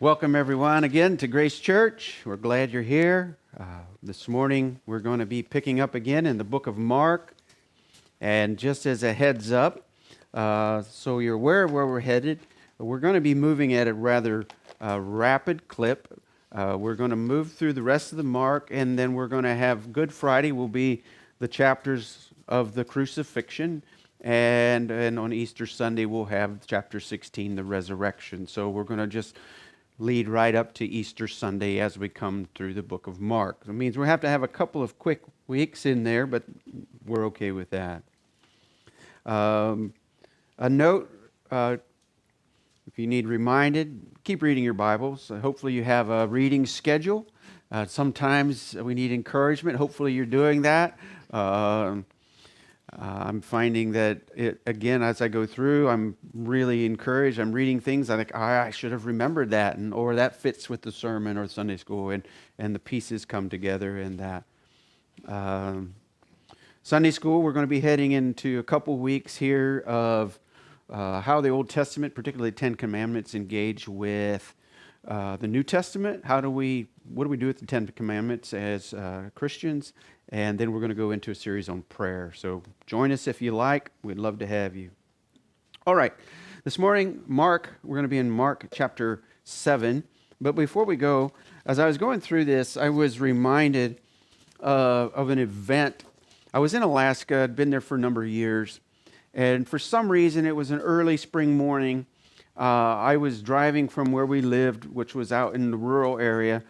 Welcome, everyone, again to Grace Church. We're glad you're here. This morning, we're going to be picking up again in the book of Mark. And just as a heads up, so you're aware of where we're headed, we're going to be moving at a rather rapid clip. We're going to move through the rest of the Mark, and then we're going to have Good Friday will be the chapters of the crucifixion. And on Easter Sunday, we'll have chapter 16, the resurrection. So we're going to just lead right up to Easter Sunday as we come through the book of Mark. It means we have to have a couple of quick weeks in there, but we're okay with that. A note, if you need reminded, keep reading your Bibles. Hopefully you have a reading schedule. Sometimes we need encouragement. Hopefully you're doing that. I'm finding that, again, as I go through, I'm really encouraged. I'm reading things I think, I should have remembered that, or that fits with the sermon or Sunday school, and the pieces come together in that. Sunday school, we're going to be heading into a couple weeks here of how the Old Testament, particularly the Ten Commandments, engage with the New Testament. What do we do with the Ten Commandments as Christians? And then we're going to go into a series on prayer. So join us if you like. We'd love to have you. All right. This morning, we're going to be in Mark chapter 7. But before we go, as I was going through this, I was reminded of an event. I was in Alaska. I'd been there for a number of years. And for some reason, it was an early spring morning. I was driving from where we lived, which was out in the rural area,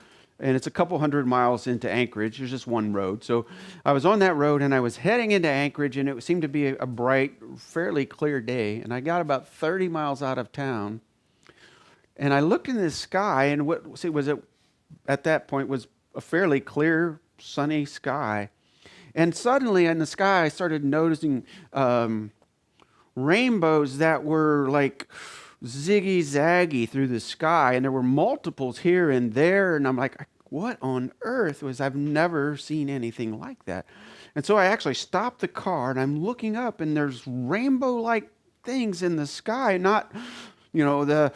and it's a couple hundred miles into Anchorage. There's just one road. So I was on that road, and I was heading into Anchorage, and it seemed to be a bright, fairly clear day. And I got about 30 miles out of town, and I looked in the sky, and at that point was a fairly clear, sunny sky. And suddenly in the sky, I started noticing rainbows that were like ziggy-zaggy through the sky, and there were multiples here and there, and I'm like, what on earth I've never seen anything like that. And so I actually stopped the car, and I'm looking up, and there's rainbow-like things in the sky, not, the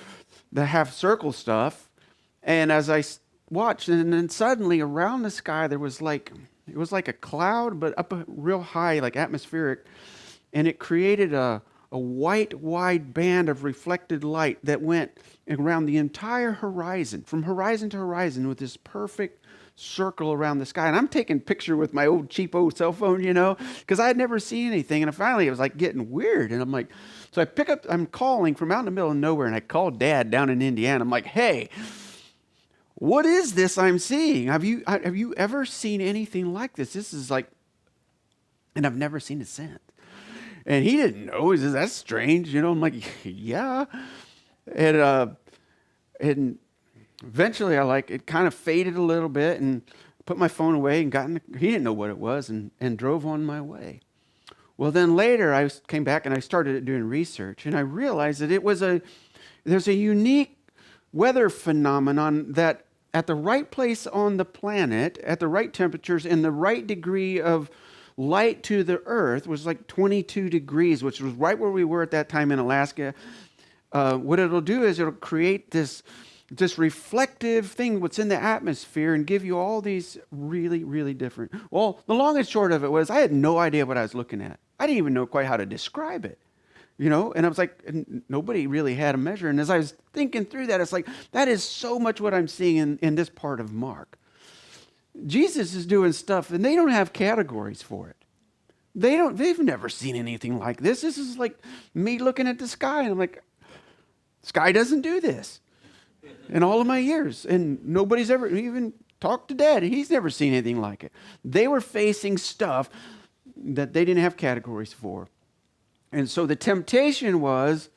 half circle stuff. And as I watched, and then suddenly around the sky, it was like a cloud, but up a real high, like atmospheric, and it created a white, wide band of reflected light that went around the entire horizon, from horizon to horizon, with this perfect circle around the sky. And I'm taking a picture with my cheap cell phone, because I had never seen anything. And finally, it was like getting weird. And I'm like, so I'm calling from out in the middle of nowhere, and I called Dad down in Indiana. I'm like, hey, what is this I'm seeing? Have you ever seen anything like this? This is like, and I've never seen it since. And he didn't know. He says, that's strange. I'm like, yeah. And eventually it kind of faded a little bit, and put my phone away and he didn't know what it was, and drove on my way. Well, then later I came back and I started doing research, and I realized that there's a unique weather phenomenon that at the right place on the planet, at the right temperatures, and the right degree of light to the earth was like 22 degrees, which was right where we were at that time in Alaska. What it'll do is it'll create this reflective thing what's in the atmosphere and give you all these really, really different. Well, the long and short of it was I had no idea what I was looking at. I didn't even know quite how to describe it, and I was like, nobody really had a measure. And as I was thinking through that, it's like, that is so much what I'm seeing in this part of Mark. Jesus is doing stuff, and they don't have categories for it. They've never seen anything like this. This is like me looking at the sky, and I'm like, sky doesn't do this in all of my years. And nobody's ever even talked to Dad. He's never seen anything like it. They were facing stuff that they didn't have categories for. And so the temptation was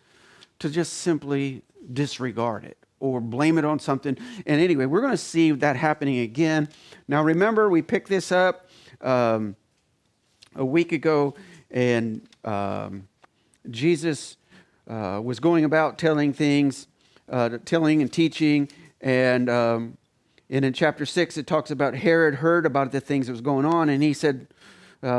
to just simply disregard it or blame it on something. And anyway, we're going to see that happening again. Now, remember, we picked this up a week ago, and Jesus was going about telling and teaching. And in chapter 6, it talks about Herod heard about the things that was going on, and he said,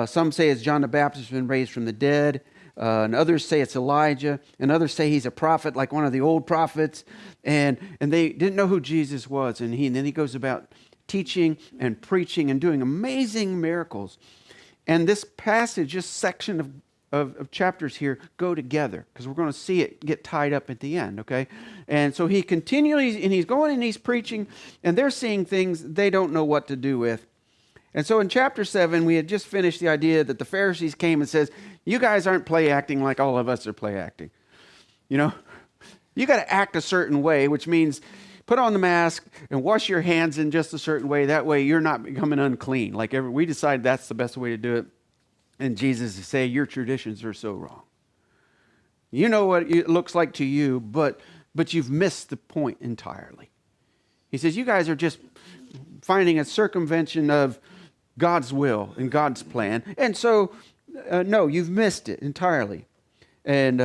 some say it's John the Baptist has been raised from the dead. and others say it's Elijah, and others say he's a prophet, like one of the old prophets. And they didn't know who Jesus was. And then he goes about teaching and preaching and doing amazing miracles. And this passage, this section of chapters here go together, because we're going to see it get tied up at the end, okay? And so he continually, and he's going and he's preaching, and they're seeing things they don't know what to do with. And so in chapter 7, we had just finished the idea that the Pharisees came and says, you guys aren't play acting like all of us are play acting. You know, you got to act a certain way, which means put on the mask and wash your hands in just a certain way. That way you're not becoming unclean. Like we decided that's the best way to do it. And Jesus is saying, your traditions are so wrong. You know what it looks like to you, but you've missed the point entirely. He says, you guys are just finding a circumvention of God's will and God's plan. And so, no, you've missed it entirely. And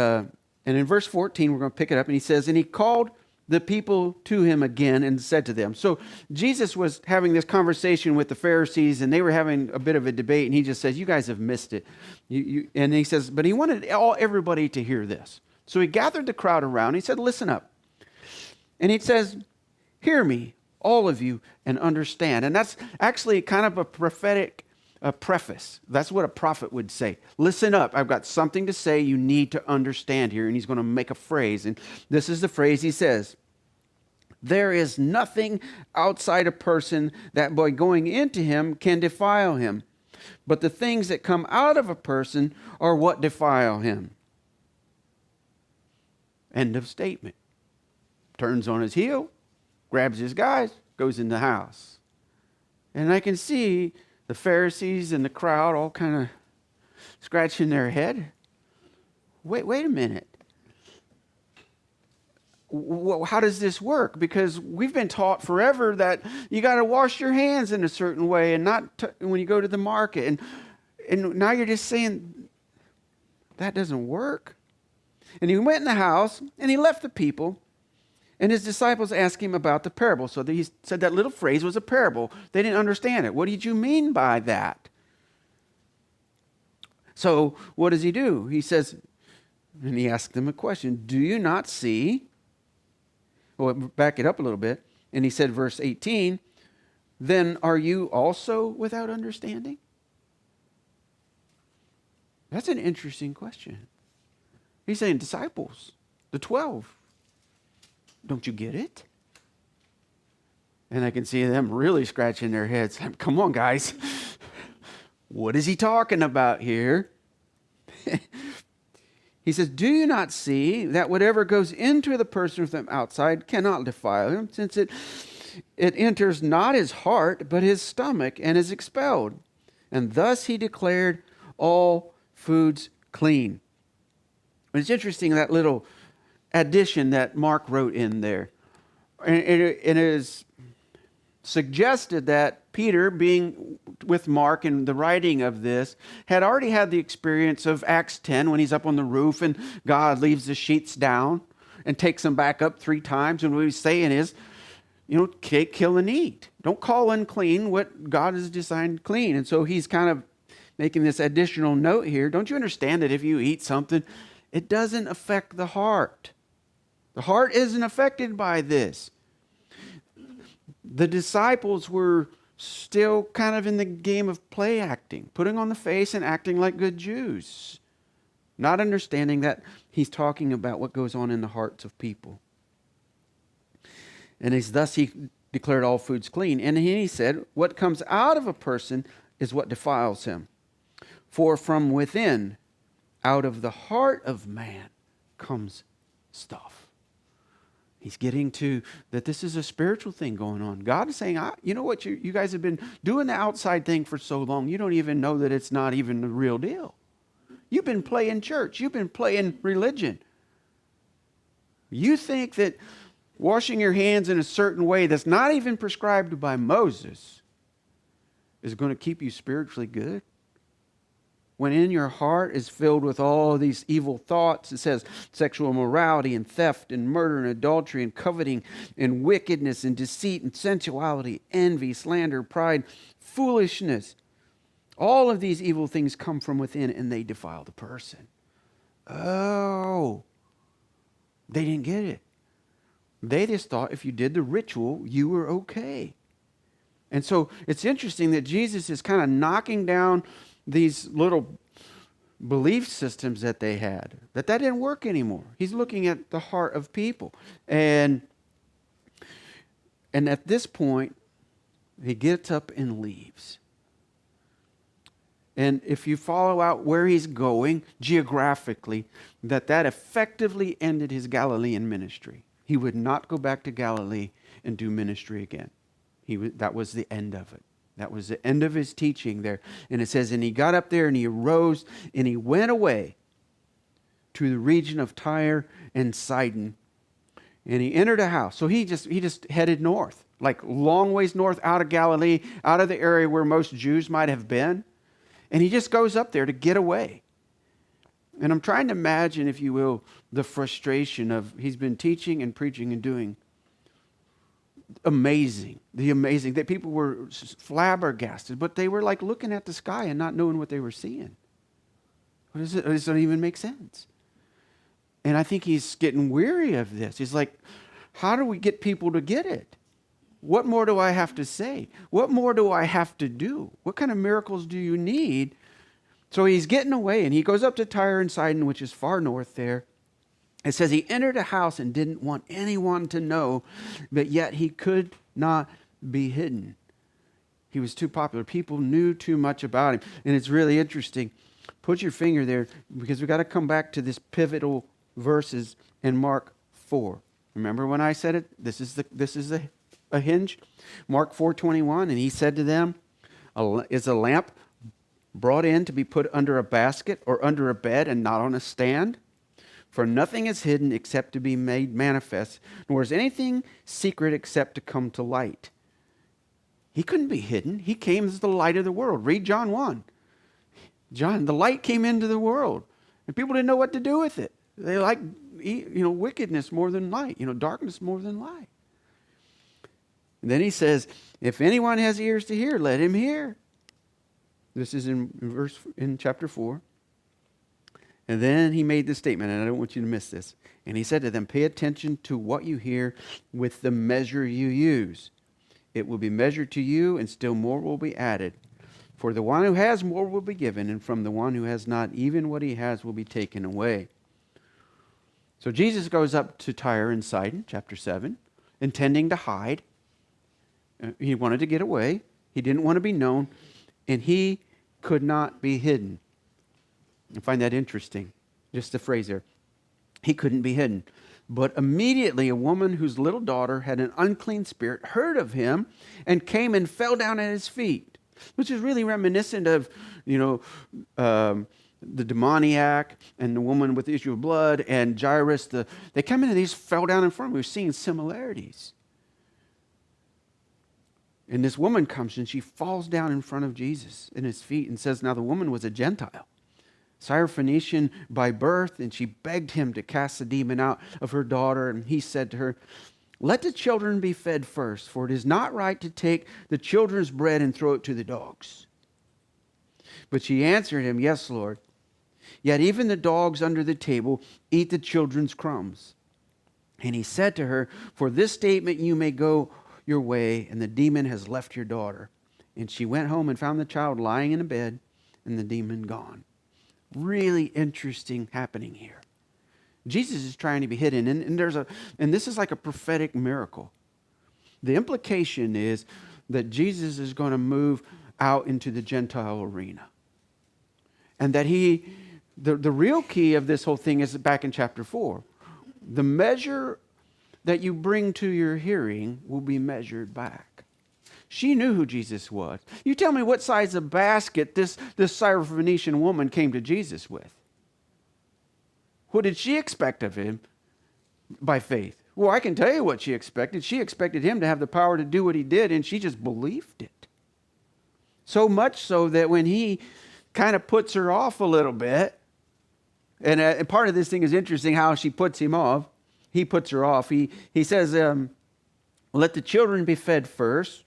in verse 14, we're going to pick it up, and he says, and he called the people to him again and said to them. So Jesus was having this conversation with the Pharisees, and they were having a bit of a debate, and he just says, you guys have missed it. And he says, but he wanted everybody to hear this. So he gathered the crowd around. He said, listen up. And he says, hear me, all of you, and understand. And that's actually kind of a prophetic preface. That's what a prophet would say. Listen up. I've got something to say you need to understand here. And he's going to make a phrase. And this is the phrase he says. There is nothing outside a person that by going into him can defile him. But the things that come out of a person are what defile him. End of statement. Turns on his heel, grabs his guys, goes in the house. And I can see the Pharisees and the crowd all kind of scratching their head. Wait a minute. How does this work? Because we've been taught forever that you got to wash your hands in a certain way and not when you go to the market. And now you're just saying that doesn't work. And he went in the house and he left the people. And his disciples asked him about the parable. So he said that little phrase was a parable. They didn't understand it. What did you mean by that? So what does he do? He says, and he asked them a question. Do you not see? Well, back it up a little bit. And he said, verse 18, then are you also without understanding? That's an interesting question. He's saying, disciples, the 12. Don't you get it? And I can see them really scratching their heads. Come on, guys. What is he talking about here? He says, do you not see that whatever goes into the person from outside cannot defile him, since it enters not his heart, but his stomach, and is expelled? And thus he declared all foods clean. It's interesting, that little addition that Mark wrote in there. And it is suggested that Peter, being with Mark in the writing of this, had already had the experience of Acts 10 when he's up on the roof and God leaves the sheets down and takes them back up 3 times. And what he's saying is, kill and eat. Don't call unclean what God has designed clean. And so he's kind of making this additional note here. Don't you understand that if you eat something, it doesn't affect the heart? The heart isn't affected by this. The disciples were still kind of in the game of play acting, putting on the face and acting like good Jews, not understanding that he's talking about what goes on in the hearts of people. And thus he declared all foods clean. And he said, what comes out of a person is what defiles him. For from within, out of the heart of man, comes stuff. He's getting to that this is a spiritual thing going on. God is saying, you know what, you guys have been doing the outside thing for so long, you don't even know that it's not even the real deal. You've been playing church. You've been playing religion. You think that washing your hands in a certain way that's not even prescribed by Moses is going to keep you spiritually good? When in your heart is filled with all these evil thoughts, it says sexual immorality and theft and murder and adultery and coveting and wickedness and deceit and sensuality, envy, slander, pride, foolishness. All of these evil things come from within and they defile the person. Oh, they didn't get it. They just thought if you did the ritual, you were okay. And so it's interesting that Jesus is kind of knocking down these little belief systems that they had, that didn't work anymore. He's looking at the heart of people. And at this point, he gets up and leaves. And if you follow out where he's going geographically, that effectively ended his Galilean ministry. He would not go back to Galilee and do ministry again. That was the end of it. That was the end of his teaching there. And it says, and he got up there and he arose and he went away to the region of Tyre and Sidon. And he entered a house. So he just headed north, like long ways north out of Galilee, out of the area where most Jews might have been. And he just goes up there to get away. And I'm trying to imagine, if you will, the frustration of he's been teaching and preaching and doing the amazing that people were flabbergasted, but they were like looking at the sky and not knowing what they were seeing. Does it even make sense? And I think he's getting weary of this. He's like, how do we get people to get it? What more do I have to say? What more do I have to do? What kind of miracles do you need? So he's getting away, and he goes up to Tyre and Sidon, which is far north there. It says he entered a house and didn't want anyone to know, but yet he could not be hidden. He was too popular. People knew too much about him. And it's really interesting. Put your finger there, because we've got to come back to this pivotal verses in Mark 4. Remember when I said it? This is a hinge. Mark 4:21, and he said to them, is a lamp brought in to be put under a basket or under a bed and not on a stand? For nothing is hidden except to be made manifest, nor is anything secret except to come to light. He couldn't be hidden. He came as the light of the world. Read John 1. John, the light came into the world, and people didn't know what to do with it. They liked, wickedness more than light, darkness more than light. And then he says, if anyone has ears to hear, let him hear. This is in chapter 4. And then he made this statement, and I don't want you to miss this. And he said to them, pay attention to what you hear with the measure you use. It will be measured to you, and still more will be added. For the one who has more will be given, and from the one who has not, even what he has will be taken away. So Jesus goes up to Tyre and Sidon, chapter 7, intending to hide. He wanted to get away. He didn't want to be known, and he could not be hidden. I find that interesting, just the phrase there. He couldn't be hidden. But immediately a woman whose little daughter had an unclean spirit heard of him and came and fell down at his feet, which is really reminiscent of, the demoniac and the woman with the issue of blood and Jairus. They come in and these fell down in front of him. We're seeing similarities. And this woman comes and she falls down in front of Jesus in his feet and says, now the woman was a Gentile, Syrophoenician by birth, and she begged him to cast the demon out of her daughter. And he said to her, let the children be fed first, for it is not right to take the children's bread and throw it to the dogs. But she answered him, yes, Lord. Yet even the dogs under the table eat the children's crumbs. And he said to her, for this statement you may go your way, and the demon has left your daughter. And she went home and found the child lying in a bed, and the demon gone. Really interesting happening here. Jesus is trying to be hidden, and this is like a prophetic miracle. The implication is that Jesus is going to move out into the Gentile arena. And that the real key of this whole thing is back in chapter 4. The measure that you bring to your hearing will be measured back. She knew who Jesus was. You tell me what size of basket this Syrophoenician woman came to Jesus with. What did she expect of him by faith? Well, I can tell you what she expected. She expected him to have the power to do what he did, and she just believed it. So much so that when he kind of puts her off a little bit, and part of this thing is interesting how she puts him off. He puts her off. He says, let the children be fed first.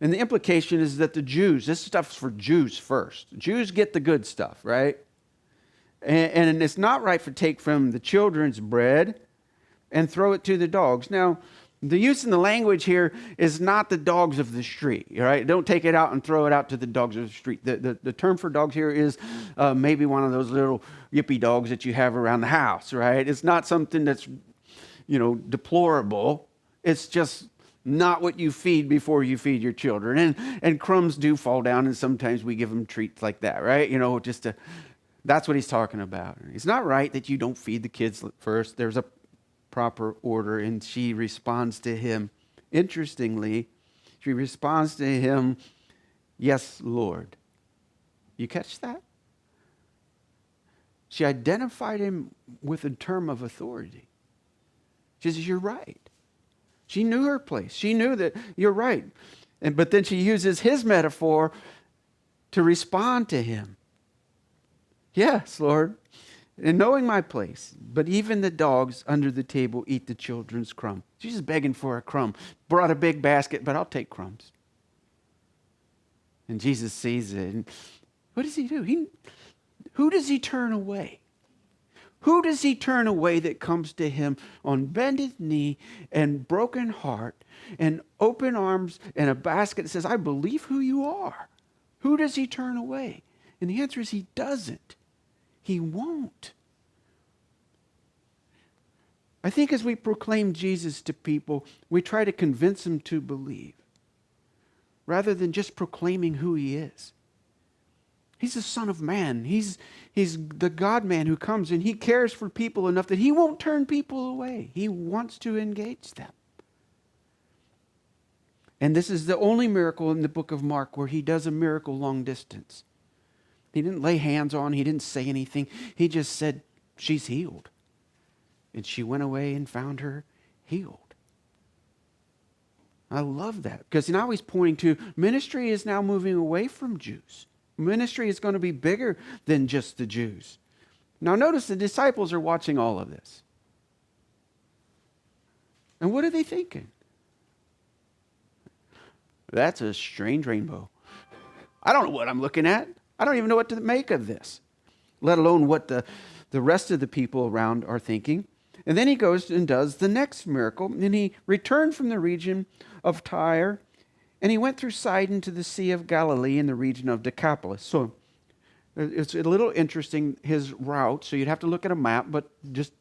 And the implication is that the Jews, this stuff's for Jews first. Jews get the good stuff, right? And it's not right to take from the children's bread and throw it to the dogs. Now, the use in the language here is not the dogs of the street, right? Don't take it out and throw it out to the dogs of the street. The term for dogs here is maybe one of those little yippy dogs that you have around the house, right? It's not something that's, deplorable. It's just not what you feed before you feed your children. And crumbs do fall down, and sometimes we give them treats like that, right? That's what he's talking about. It's not right that you don't feed the kids first. There's a proper order, and she responds to him. Interestingly, she responds to him, "Yes, Lord." You catch that? She identified him with a term of authority. She says, "You're right." She knew her place. She knew that you're right. But then she uses his metaphor to respond to him. "Yes, Lord, and knowing my place, but even the dogs under the table eat the children's crumb." She's just begging for a crumb. Brought a big basket, but I'll take crumbs. And Jesus sees it. And what does he do? Who does he turn away? Who does he turn away that comes to him on bended knee and broken heart and open arms and a basket that says, "I believe who you are"? Who does he turn away? And the answer is he doesn't. He won't. I think as we proclaim Jesus to people, we try to convince them to believe rather than just proclaiming who he is. He's the Son of Man. He's the God-man who comes, and he cares for people enough that he won't turn people away. He wants to engage them. And this is the only miracle in the book of Mark where he does a miracle long distance. He didn't lay hands on, he didn't say anything. He just said, "She's healed." And she went away and found her healed. I love that because now he's pointing to ministry is now moving away from Jews. Ministry is going to be bigger than just the Jews. Now notice the disciples are watching all of this. And what are they thinking? That's a strange rainbow. I don't know what I'm looking at. I don't even know what to make of this, let alone what the rest of the people around are thinking. And then he goes and does the next miracle. And he returned from the region of Tyre, and he went through Sidon to the Sea of Galilee in the region of Decapolis. So it's a little interesting, his route. So you'd have to look at a map, but just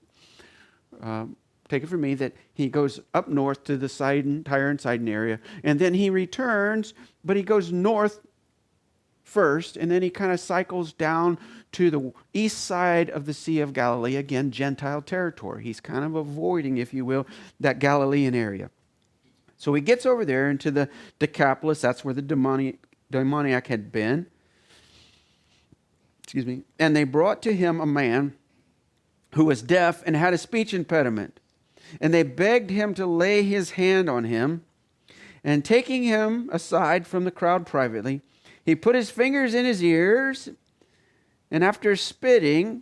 take it from me that he goes up north to the Tyre and Sidon area. And then he returns, but he goes north first, and then he kind of cycles down to the east side of the Sea of Galilee, again, Gentile territory. He's kind of avoiding, if you will, that Galilean area. So he gets over there into the Decapolis. That's where the demoniac had been. Excuse me. And they brought to him a man who was deaf and had a speech impediment. And they begged him to lay his hand on him. And taking him aside from the crowd privately, he put his fingers in his ears, and after spitting,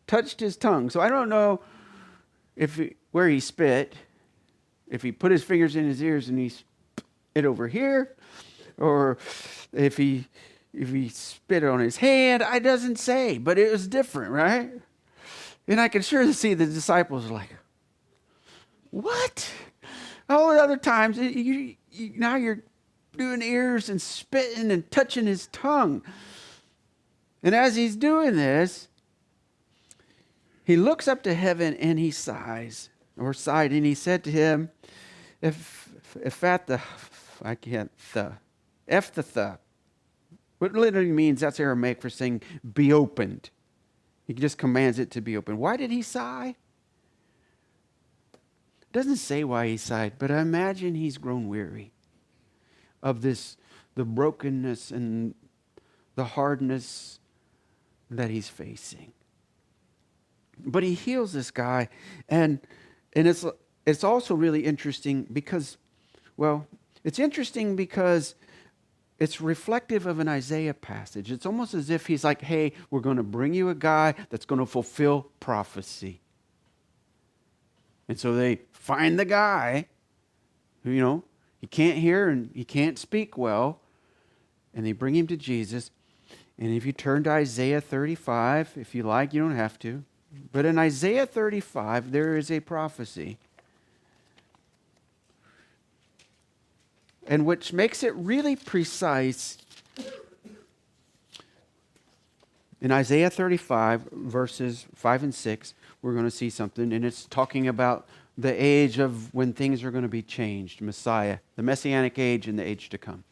touched his tongue. So I don't know where he spit, if he put his fingers in his ears and he spit it over here, or if he spit it on his hand. It doesn't say, but it was different, right? And I can sure see the disciples are like, "What?" All the other times, now you're doing ears and spitting and touching his tongue. And as he's doing this, he looks up to heaven and he sighed, and he said to him, Ephphatha, what literally means, that's Aramaic for saying, be opened. He just commands it to be opened. Why did he sigh? It doesn't say why he sighed, but I imagine he's grown weary of the brokenness and the hardness that he's facing. But he heals this guy, and it's also really interesting because, it's interesting because it's reflective of an Isaiah passage. It's almost as if he's like, "Hey, we're going to bring you a guy that's going to fulfill prophecy." And so they find the guy who, he can't hear and he can't speak well, and they bring him to Jesus. And if you turn to Isaiah 35, if you like, you don't have to. But in Isaiah 35, there is a prophecy. And which makes it really precise. In Isaiah 35, verses 5 and 6, we're going to see something. And it's talking about the age of when things are going to be changed. Messiah, the Messianic age and the age to come.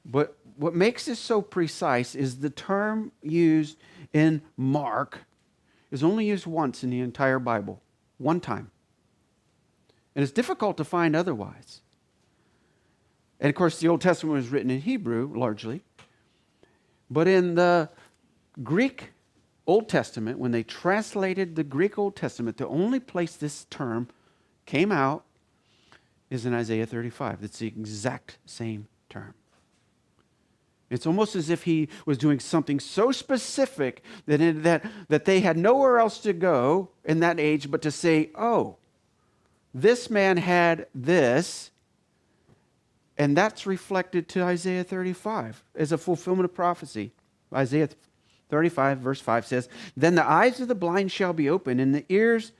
But what makes this so precise is the term used in Mark is only used once in the entire Bible. One time. And it's difficult to find otherwise. And of course, the Old Testament was written in Hebrew, largely. But in the Greek Old Testament, when they translated the Greek Old Testament, the only place this term came out is in Isaiah 35. It's the exact same term. It's almost as if he was doing something so specific that they had nowhere else to go in that age but to say, oh, this man had this, and that's reflected to Isaiah 35 as a fulfillment of prophecy. Isaiah 35, verse 5 says, "Then the eyes of the blind shall be opened, and the ears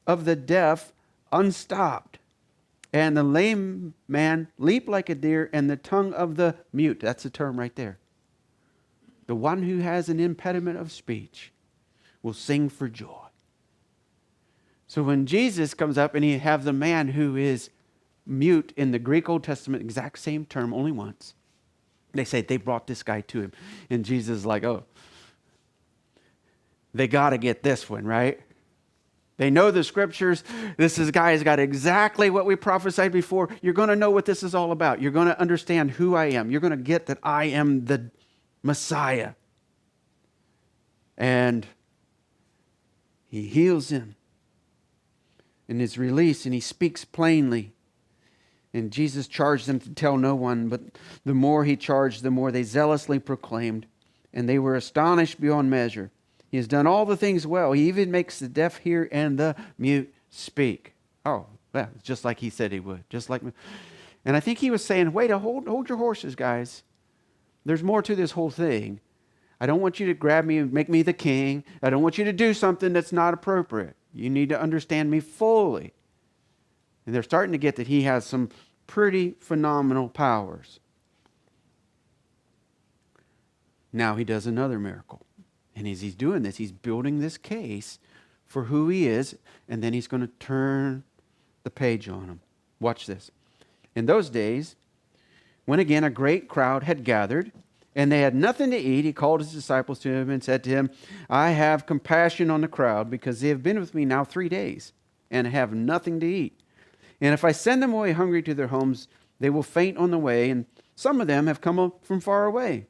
of the deaf unstopped. And the lame man leap like a deer, and the tongue of the mute," that's the term right there, the one who has an impediment of speech, will sing for joy. So when Jesus comes up and he have the man who is mute in the Greek Old Testament, exact same term, only once, they say they brought this guy to him. And Jesus is like, oh, they got to get this one, right? They know the scriptures. This guy's got exactly what we prophesied before. You're going to know what this is all about. You're going to understand who I am. You're going to get that I am the Messiah. And he heals him in his release, and he speaks plainly. And Jesus charged them to tell no one, but the more he charged, the more they zealously proclaimed, and they were astonished beyond measure. He has done all the things well. He even makes the deaf hear and the mute speak. Oh, well, just like he said he would. Just like, and I think he was saying, wait, hold your horses, guys. There's more to this whole thing. I don't want you to grab me and make me the king. I don't want you to do something that's not appropriate. You need to understand me fully. And they're starting to get that he has some pretty phenomenal powers. Now he does another miracle. And as he's doing this, he's building this case for who he is, and then he's going to turn the page on him. Watch this. In those days, when again a great crowd had gathered, and they had nothing to eat, he called his disciples to him and said to him, "I have compassion on the crowd, because they have been with me now 3 days, and have nothing to eat. And if I send them away hungry to their homes, they will faint on the way, and some of them have come up from far away."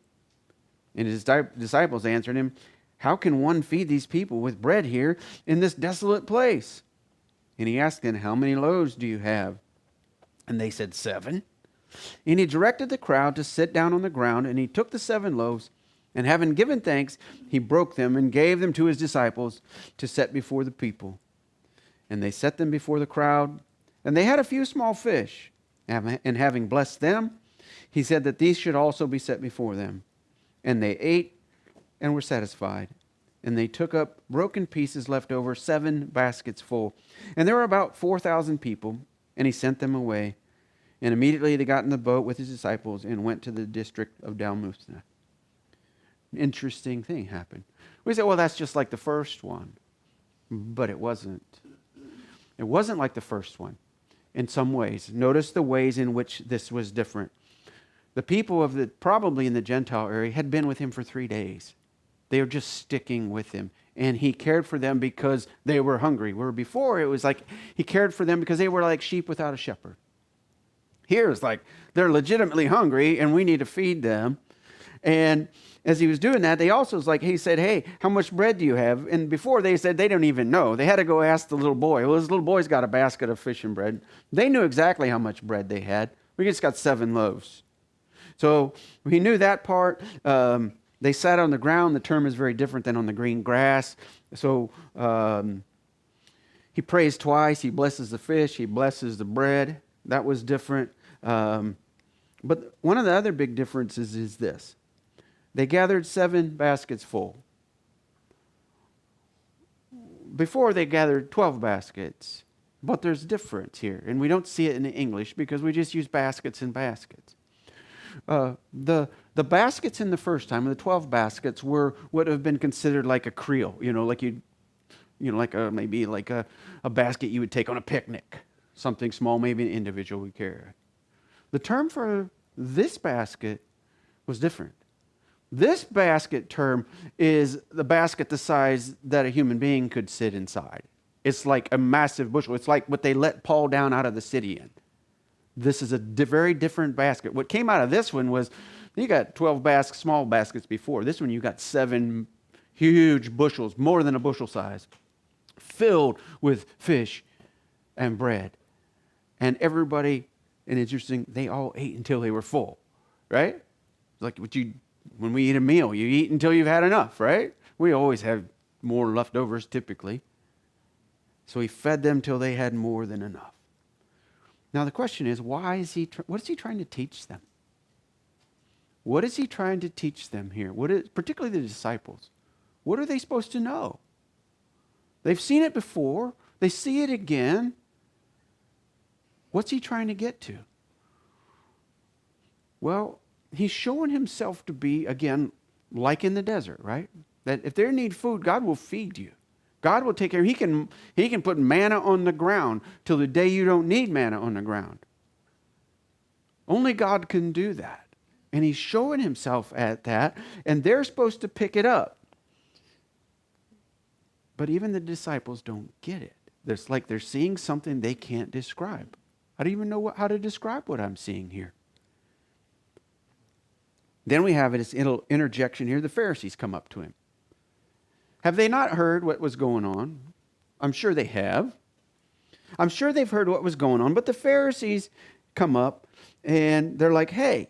And his disciples answered him, "How can one feed these people with bread here in this desolate place?" And he asked them, "How many loaves do you have?" And they said, 7. And he directed the crowd to sit down on the ground, and he took the 7 loaves, and having given thanks, he broke them and gave them to his disciples to set before the people. And they set them before the crowd, and they had a few small fish. And having blessed them, he said that these should also be set before them. And they ate and were satisfied. And they took up broken pieces left over, 7 baskets full. And there were about 4,000 people, and he sent them away. And immediately they got in the boat with his disciples and went to the district of Dalmanuta. Interesting thing happened. We say, well, that's just like the first one. But it wasn't. It wasn't like the first one in some ways. Notice the ways in which this was different. The people probably in the Gentile area had been with him for 3 days. They were just sticking with him. And he cared for them because they were hungry. Where before it was like he cared for them because they were like sheep without a shepherd. Here it's like they're legitimately hungry and we need to feed them. And as he was doing that, they also was like, he said, "Hey, how much bread do you have?" And before they said they don't even know. They had to go ask the little boy. Well, this little boy's got a basket of fish and bread. They knew exactly how much bread they had. We just got 7 loaves. So he knew that part. They sat on the ground. The term is very different than on the green grass. So he prays twice. He blesses the fish. He blesses the bread. That was different. But one of the other big differences is this. They gathered 7 baskets full. Before they gathered 12 baskets. But there's difference here, and we don't see it in English because we just use baskets and baskets. The baskets in the first time, the 12 baskets, would have been considered like a creel, maybe like a basket you would take on a picnic, something small, maybe an individual would carry. The term for this basket was different. This basket term is the basket the size that a human being could sit inside. It's like a massive bushel. It's like what they let Paul down out of the city in. This is a very different basket. What came out of this one was, you got 12 small baskets before. This one you got 7 huge bushels, more than a bushel size, filled with fish and bread. And everybody, and interesting, they all ate until they were full, right? Like when we eat a meal, you eat until you've had enough, right? We always have more leftovers typically. So he fed them till they had more than enough. Now the question is, what is he trying to teach them? What is he trying to teach them here? Particularly the disciples? What are they supposed to know? They've seen it before. They see it again. What's he trying to get to? Well, he's showing himself to be, again, like in the desert, right? That if they need food, God will feed you. God will take care. He can put manna on the ground till the day you don't need manna on the ground. Only God can do that. And he's showing himself at that, and they're supposed to pick it up. But even the disciples don't get it. It's like they're seeing something they can't describe. I don't even know how to describe what I'm seeing here. Then we have this interjection here. The Pharisees come up to him. Have they not heard what was going on? I'm sure they have. I'm sure they've heard what was going on. But the Pharisees come up and they're like, hey.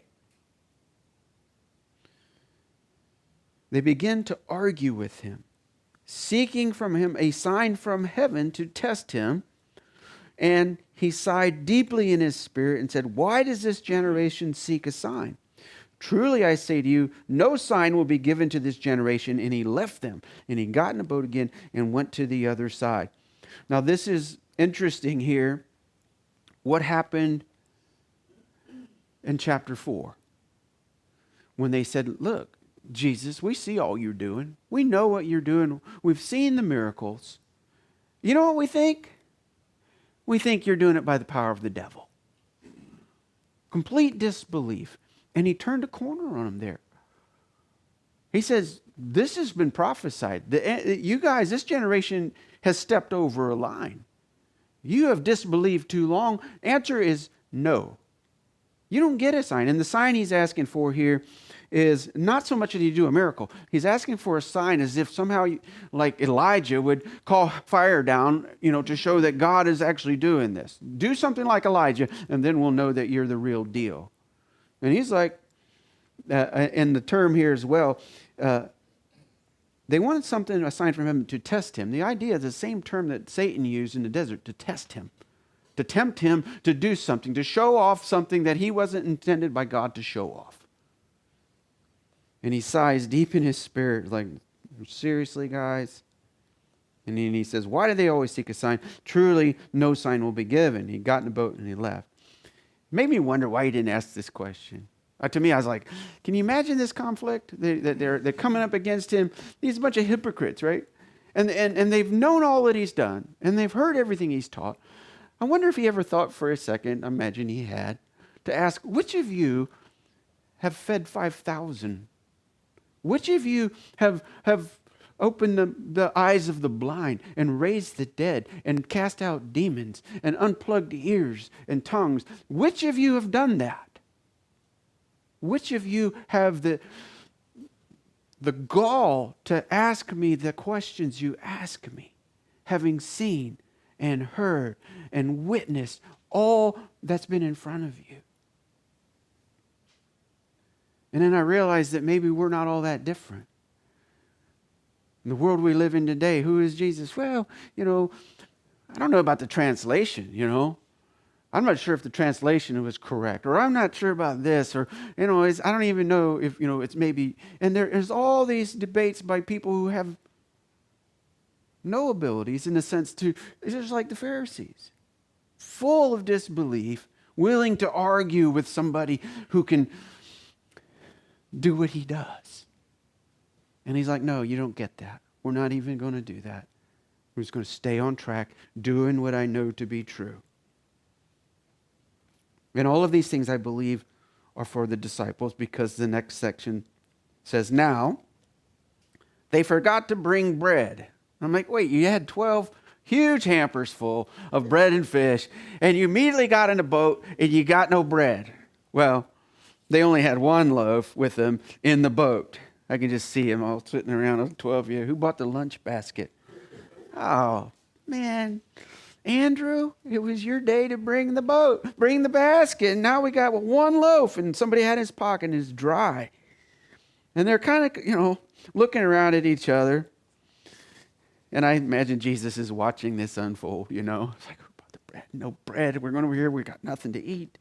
They begin to argue with him, seeking from him a sign from heaven to test him. And he sighed deeply in his spirit and said, why does this generation seek a sign? Truly I say to you, no sign will be given to this generation. And he left them, and he got in a boat again and went to the other side. Now this is interesting here. What happened in chapter 4? When they said, look, Jesus, we see all you're doing. We know what you're doing. We've seen the miracles. You know what we think? We think you're doing it by the power of the devil. Complete disbelief. And he turned a corner on him there. He says, this has been prophesied. You guys, this generation has stepped over a line. You have disbelieved too long. Answer is no. You don't get a sign. And the sign he's asking for here is not so much that he do a miracle. He's asking for a sign as if somehow, like Elijah would call fire down, to show that God is actually doing this. Do something like Elijah, and then we'll know that you're the real deal. And he's like, and the term here as well, they wanted something, a sign from him to test him. The idea is the same term that Satan used in the desert, to test him, to tempt him to do something, to show off something that he wasn't intended by God to show off. And he sighs deep in his spirit, like, seriously, guys? And then he says, why do they always seek a sign? Truly, no sign will be given. He got in the boat and he left. It made me wonder why he didn't ask this question. To me, I was like, can you imagine this conflict? They're coming up against him. He's a bunch of hypocrites, right? And they've known all that he's done. And they've heard everything he's taught. I wonder if he ever thought for a second, I imagine he had, to ask, which of you have fed 5,000? Which of you have opened the eyes of the blind and raised the dead and cast out demons and unplugged ears and tongues? Which of you have done that? Which of you have the gall to ask me the questions you ask me, having seen and heard and witnessed all that's been in front of you? And then I realized that maybe we're not all that different. In the world we live in today, who is Jesus? Well, I don't know about the translation, I'm not sure if the translation was correct, or I'm not sure about this, or, I don't even know if, it's maybe, and there is all these debates by people who have no abilities in the sense to, it's just like the Pharisees, full of disbelief, willing to argue with somebody who can do what he does. And he's like, no, you don't get that. We're not even going to do that. We're just going to stay on track, doing what I know to be true. And all of these things, I believe, are for the disciples, because the next section says, now, they forgot to bring bread. I'm like, wait, you had 12 huge hampers full of bread and fish, and you immediately got in a boat, and you got no bread. Well, they only had one loaf with them in the boat. I can just see them all sitting around, 12 years. Who bought the lunch basket? Oh, man. Andrew, it was your day to bring the basket. And now we got one loaf, and somebody had his pocket and it's dry. And they're kind of, looking around at each other. And I imagine Jesus is watching this unfold, It's like, who bought the bread? No bread. We're going over here. We got nothing to eat.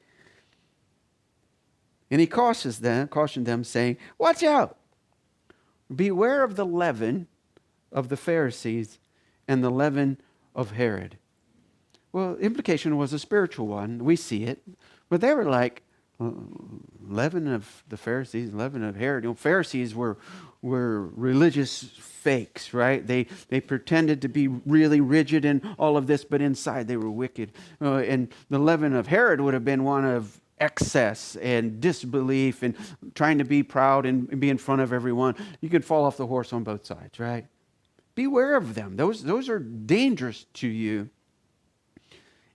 And he cautioned them, saying, watch out. Beware of the leaven of the Pharisees and the leaven of Herod. Well, implication was a spiritual one. We see it. But they were like, leaven of the Pharisees, leaven of Herod. Pharisees were religious fakes, right? They pretended to be really rigid in all of this, but inside they were wicked. And the leaven of Herod would have been one of excess and disbelief and trying to be proud and be in front of everyone. You could fall off the horse on both sides, right? Beware of them. Those are dangerous to you.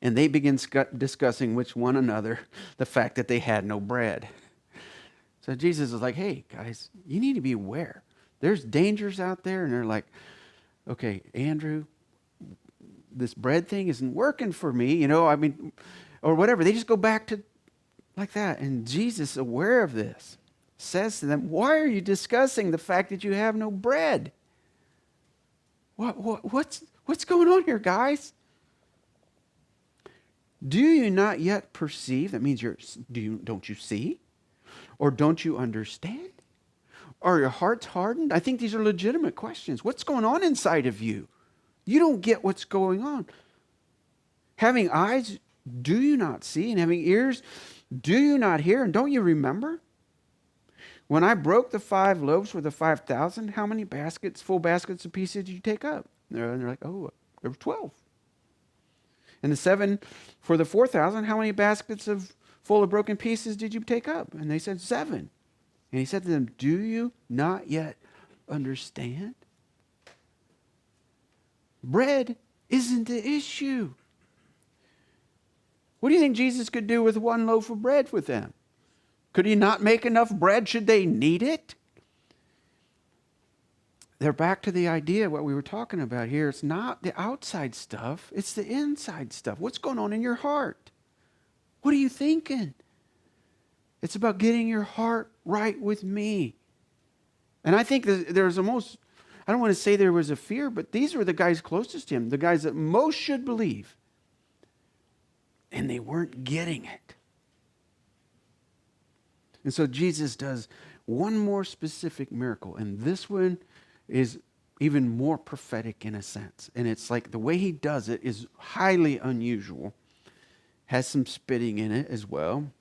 And they begin discussing with one another the fact that they had no bread. So Jesus is like, hey, guys, you need to be aware. There's dangers out there. And they're like, okay, Andrew, this bread thing isn't working for me, or whatever. They just go back to like that. And Jesus, aware of this, says to them, why are you discussing the fact that you have no bread? What's going on here, guys? Do you not yet perceive? That means don't you see? Or don't you understand? Are your hearts hardened? I think these are legitimate questions. What's going on inside of you? You don't get what's going on. Having eyes, do you not see? And having ears, do you not hear? And don't you remember? When I broke the 5 loaves for the 5,000, how many full baskets of pieces did you take up? And they're like, oh, there were 12. And the 7 for the 4,000, how many baskets full of broken pieces did you take up? And they said 7. And he said to them, do you not yet understand? Bread isn't the issue. What do you think Jesus could do with 1 loaf of bread with them? Could he not make enough bread should they need it? They're back to the idea, what we were talking about here. It's not the outside stuff. It's the inside stuff. What's going on in your heart? What are you thinking? It's about getting your heart right with me. And I think there's almost, I don't want to say there was a fear, but these were the guys closest to him, the guys that most should believe. And they weren't getting it. And so Jesus does one more specific miracle. And this one is even more prophetic in a sense. And it's like the way he does it is highly unusual. Has some spitting in it as well.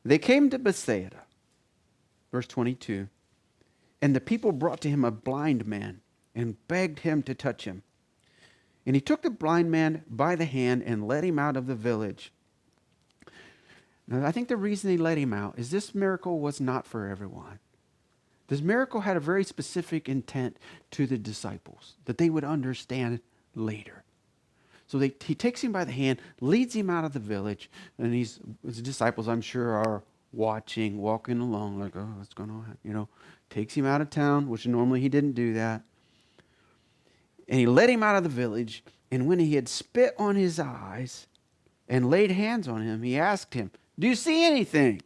They came to Bethsaida, verse 22, and the people brought to him a blind man and begged him to touch him. And he took the blind man by the hand and led him out of the village. Now, I think the reason he let him out is this miracle was not for everyone. This miracle had a very specific intent to the disciples that they would understand later. So he takes him by the hand, leads him out of the village, and his disciples, I'm sure, are watching, walking along, like, oh, what's going on? Takes him out of town, which normally he didn't do that. And he led him out of the village, and when he had spit on his eyes and laid hands on him, he asked him, do you see anything?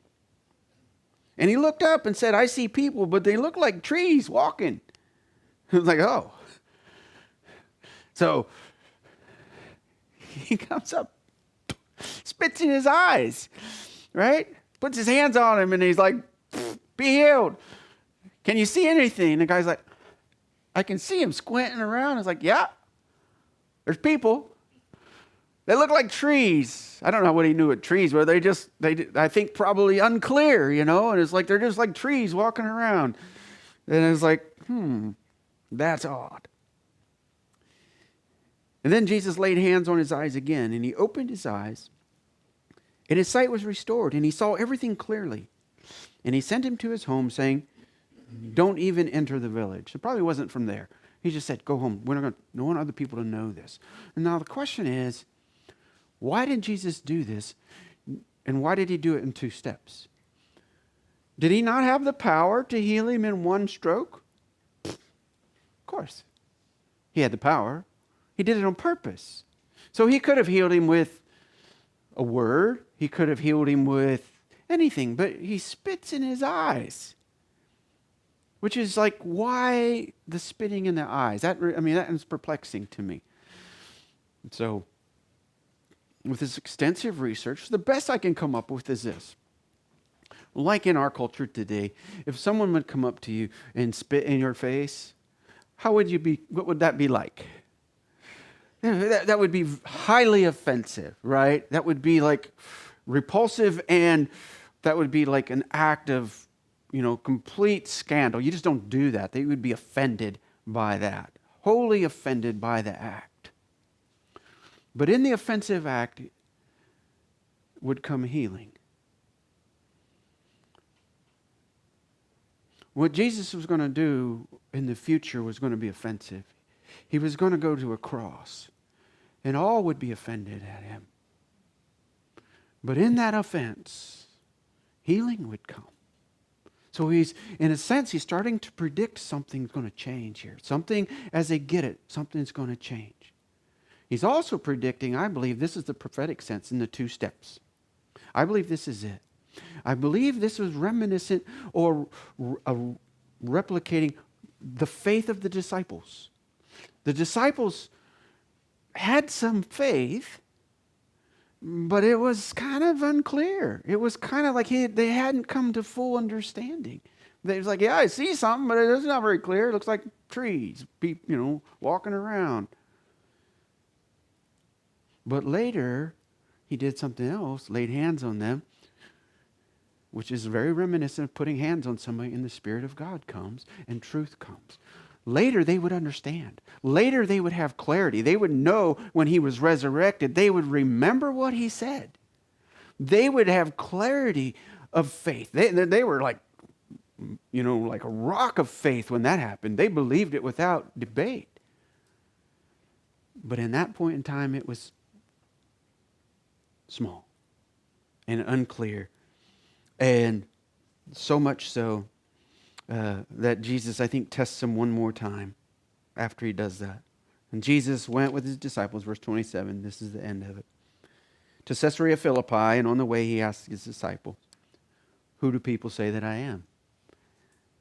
And he looked up and said, I see people, but they look like trees walking. I was like, oh. So he comes up Spits in his eyes, right? Puts his hands on him and he's like, be healed. Can you see anything? And the guy's like, I can see him squinting around. It's like, yeah, there's people. They look like trees. I don't know what he knew what trees were. I think probably unclear, and it's like, they're just like trees walking around. And it's like, that's odd. And then Jesus laid hands on his eyes again, and he opened his eyes, and his sight was restored, and he saw everything clearly. And he sent him to his home, saying, don't even enter the village. It probably wasn't from there. He just said, go home. We're not going to, no one other people to know this. And now the question is, why did Jesus do this? And why did he do it in 2 steps? Did he not have the power to heal him in one stroke? Of course. He had the power. He did it on purpose. So he could have healed him with a word. He could have healed him with anything, but he spits in his eyes. Which is like, why the spitting in the eyes? That is perplexing to me. So, with this extensive research, the best I can come up with is this. Like in our culture today, if someone would come up to you and spit in your face, what would that be like? That would be highly offensive, right? That would be like repulsive, and that would be like an act of complete scandal. You just don't do that. They would be offended by that. Wholly offended by the act. But in the offensive act would come healing. What Jesus was going to do in the future was going to be offensive. He was going to go to a cross, and all would be offended at him. But in that offense, healing would come. So he's starting to predict something's going to change here. Something, as they get it, something's going to change. He's also predicting, I believe, this is the prophetic sense in the 2 steps. I believe this is it. I believe this was reminiscent or replicating the faith of the disciples. The disciples had some faith, but it was kind of unclear. It was kind of like they hadn't come to full understanding. They was like, yeah, I see something, but it's not very clear. It looks like trees, walking around. But later, he did something else, laid hands on them, which is very reminiscent of putting hands on somebody, and the Spirit of God comes and truth comes. Later, they would understand. Later, they would have clarity. They would know when he was resurrected. They would remember what he said. They would have clarity of faith. They were like, like a rock of faith when that happened. They believed it without debate. But in that point in time, it was small and unclear. And so much so that Jesus, I think, tests him one more time after he does that. And Jesus went with his disciples, verse 27, this is the end of it, to Caesarea Philippi, and on the way he asked his disciples, who do people say that I am?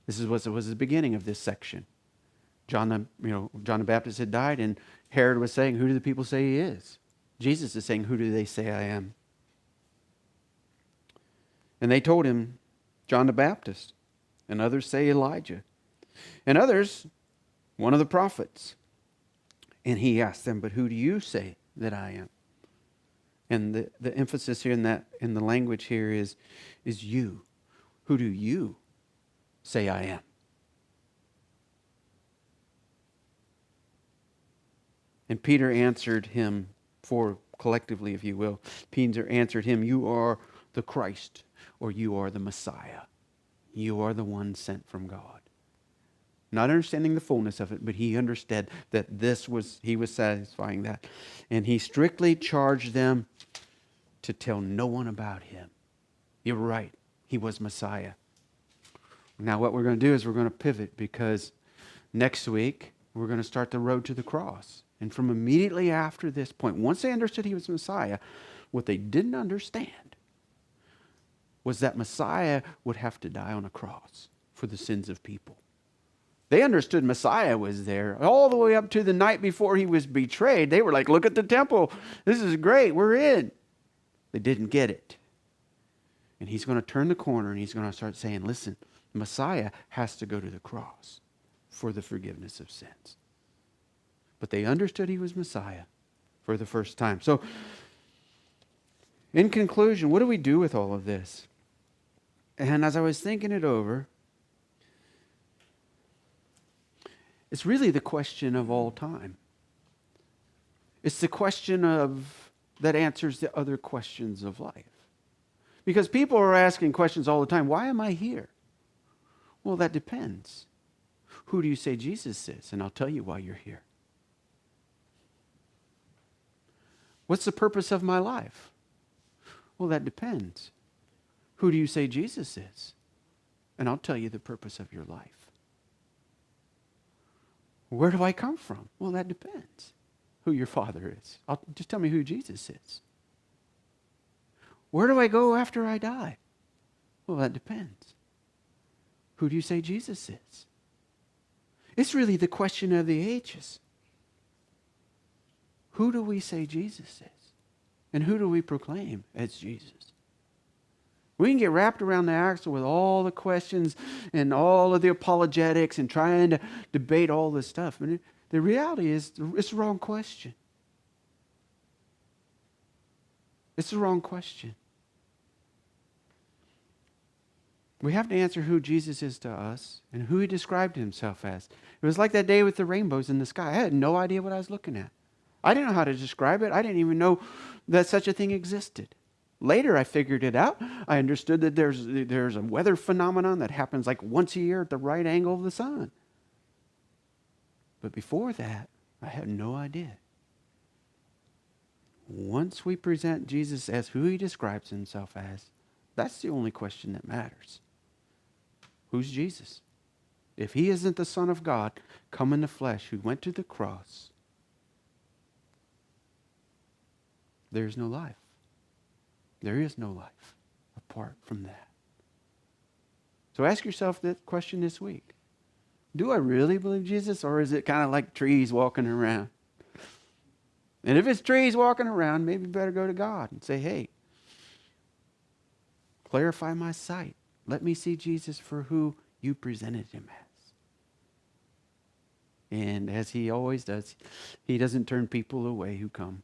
This is what was the beginning of this section. John the Baptist had died, and Herod was saying, who do the people say he is? Jesus is saying, who do they say I am? And they told him, John the Baptist, and others say Elijah, and others, one of the prophets. And he asked them, but who do you say that I am? And the emphasis here in the language here is you. Who do you say I am? And Peter answered him, collectively, if you will, Peter answered him, you are the Christ, or you are the Messiah. You are the one sent from God. Not understanding the fullness of it, but he understood that he was satisfying that. And he strictly charged them to tell no one about him. You're right. He was Messiah. Now what we're going to do is we're going to pivot, because next week we're going to start the road to the cross. And from immediately after this point, once they understood he was Messiah, what they didn't understand was that Messiah would have to die on a cross for the sins of people. They understood Messiah was there all the way up to the night before he was betrayed. They were like, look at the temple. This is great. We're in. They didn't get it. And he's going to turn the corner and he's going to start saying, listen, Messiah has to go to the cross for the forgiveness of sins. But they understood he was Messiah for the first time. So, in conclusion, what do we do with all of this? And as I was thinking it over, it's really the question of all time. It's the question that answers the other questions of life. Because people are asking questions all the time. Why am I here? Well, that depends. Who do you say Jesus is? And I'll tell you why you're here. What's the purpose of my life? Well, that depends. Who do you say Jesus is? And I'll tell you the purpose of your life. Where do I come from? Well, that depends. Who your father is. Just tell me who Jesus is. Where do I go after I die? Well, that depends. Who do you say Jesus is? It's really the question of the ages. Who do we say Jesus is? And who do we proclaim as Jesus? We can get wrapped around the axle with all the questions and all of the apologetics and trying to debate all this stuff. But the reality is, it's the wrong question. It's the wrong question. We have to answer who Jesus is to us and who he described himself as. It was like that day with the rainbows in the sky. I had no idea what I was looking at. I didn't know how to describe it. I didn't even know that such a thing existed. Later, I figured it out. I understood that there's a weather phenomenon that happens like once a year at the right angle of the sun. But before that, I had no idea. Once we present Jesus as who he describes himself as, that's the only question that matters. Who's Jesus? If he isn't the Son of God, come in the flesh, who went to the cross, there's no life. There is no life apart from that. So ask yourself that question this week. Do I really believe Jesus, or is it kind of like trees walking around? And if it's trees walking around, maybe you better go to God and say, hey, clarify my sight. Let me see Jesus for who you presented him as. And as he always does, he doesn't turn people away who come.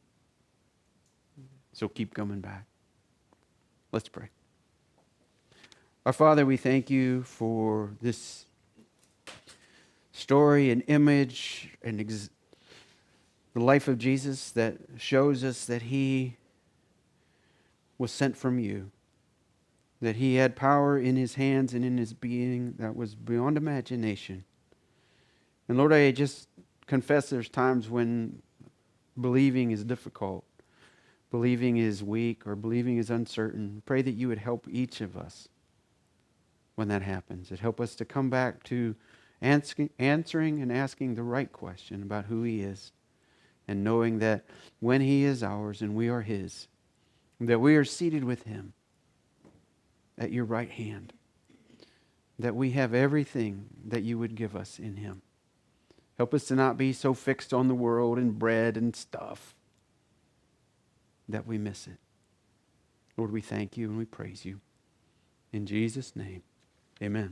So keep coming back. Let's pray. Our Father, we thank you for this story and image and the life of Jesus that shows us that he was sent from you, that he had power in his hands and in his being that was beyond imagination. And Lord, I just confess there's times when believing is difficult, believing is weak, or believing is uncertain. Pray that you would help each of us when that happens. It help us to come back to answering and asking the right question about who he is, and knowing that when he is ours and we are his, that we are seated with him at your right hand, that we have everything that you would give us in him. Help us to not be so fixed on the world and bread and stuff that we miss it. Lord, we thank you and we praise you. In Jesus' name, amen.